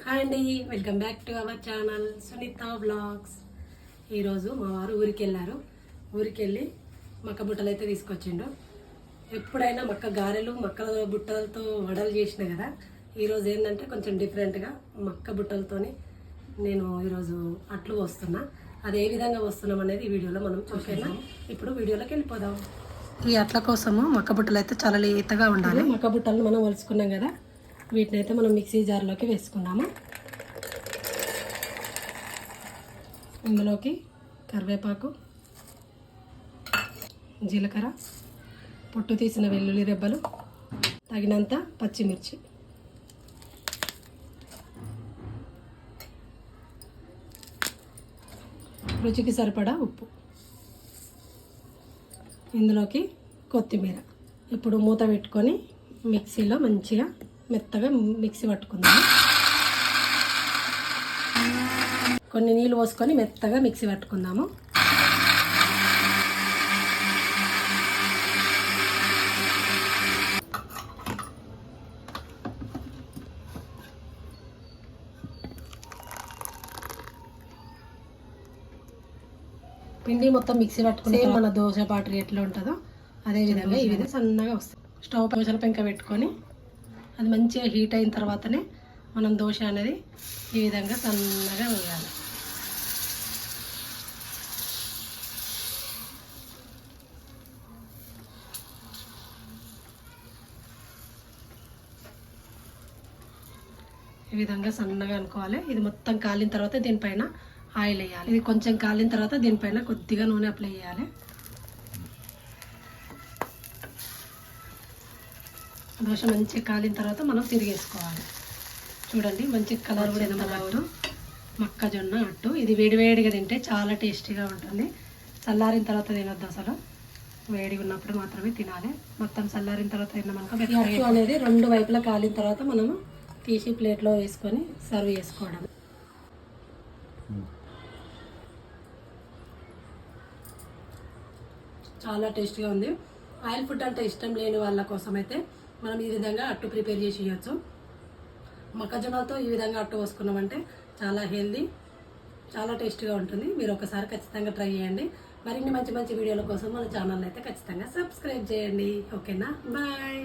Hi అండి, welcome back to our channel Sunitha vlogs. ఈరోజు మా వారు ఊరికి వెళ్ళారు. ఊరికి వెళ్ళి మక్క బుట్టలు అయితే తీసుకొచ్చిండు. ఎప్పుడైనా మక్క గారెలు మక్కల బుట్టలతో వడలు చేసిన కదా, ఈరోజు ఏంటంటే కొంచెం డిఫరెంట్గా మక్క బుట్టలతోని నేను ఈరోజు అట్లు పోస్తున్నా. అది ఏ విధంగా వస్తున్నాం అనేది ఈ వీడియోలో మనం చూసేద్దాం. ఇప్పుడు వీడియోలోకి వెళ్ళిపోదాం. ఈ అట్ల కోసము మక్క బుట్టలు అయితే చాలా లేతగా ఉండాలి. మక్క బుట్టలు మనం వలుచుకున్నాం కదా, వీటిని అయితే మనం మిక్సీ జార్లోకి వేసుకున్నాము. ఇందులోకి కరివేపాకు, జీలకర్ర, పొట్టు తీసిన వెల్లుల్లి రెబ్బలు, తగినంత పచ్చిమిర్చి, రుచికి సరిపడా ఉప్పు, ఇందులోకి కొత్తిమీర. ఇప్పుడు మూత పెట్టుకొని మిక్సీలో మంచిగా మెత్తగా మిక్సీ పట్టుకుందాం. కొన్ని నీళ్ళు పోసుకొని మెత్తగా మిక్సీ పట్టుకుందాము. పిండి మొత్తం మిక్సీ పట్టుకుంటే మన దోశ పాటరీ ఎట్లా ఉంటుందో అదే విధంగా ఈ విధంగా సన్నగా వస్తుంది. స్టవ్ దోశల పెంక పెట్టుకొని అది మంచిగా హీట్ అయిన తర్వాతనే మనం దోశ అనేది ఈ విధంగా సన్నగా వేయాలి. ఈ విధంగా సన్నగా అనుకోవాలి. ఇది మొత్తం కాలిన తర్వాత దీనిపైన ఆయిల్ వేయాలి. ఇది కొంచెం కాలిన తర్వాత దీనిపైన కొద్దిగా నూనె అప్లై చేయాలి. దోశ మంచిగా కాలిన తర్వాత మనం తిరిగేసుకోవాలి. చూడండి మంచి కలర్ కూడా ఎంత బాగుందో. మొక్కజొన్న అట్టు ఇది వేడివేడిగా తింటే చాలా టేస్టీగా ఉంటుంది. చల్లారిన తర్వాత తినొద్దు, అసలు వేడిగా ఉన్నప్పుడు మాత్రమే తినాలి. మొత్తం చల్లారిన తర్వాత తిన్నామనుకో అట్టు అనేది రెండు వైపులా కాలిన తర్వాత మనము తీసి ప్లేట్లో వేసుకొని సర్వ్ చేసుకోవడం. చాలా టేస్టీగా ఉంది. ఆయిల్ ఫుడ్ అంటే ఇష్టం లేని వాళ్ళ కోసం అయితే మనం ఈ విధంగా అట్టు ప్రిపేర్ చేసి ఇవ్వచ్చు. మొక్కజొన్నలతో ఈ విధంగా అట్టు పోసుకున్నామంటే చాలా హెల్దీ, చాలా టేస్టీగా ఉంటుంది. మీరు ఒకసారి ఖచ్చితంగా ట్రై చేయండి. మరిన్ని మంచి మంచి వీడియోల కోసం మన ఛానల్ అయితే ఖచ్చితంగా సబ్స్క్రైబ్ చేయండి. ఓకేనా, బాయ్.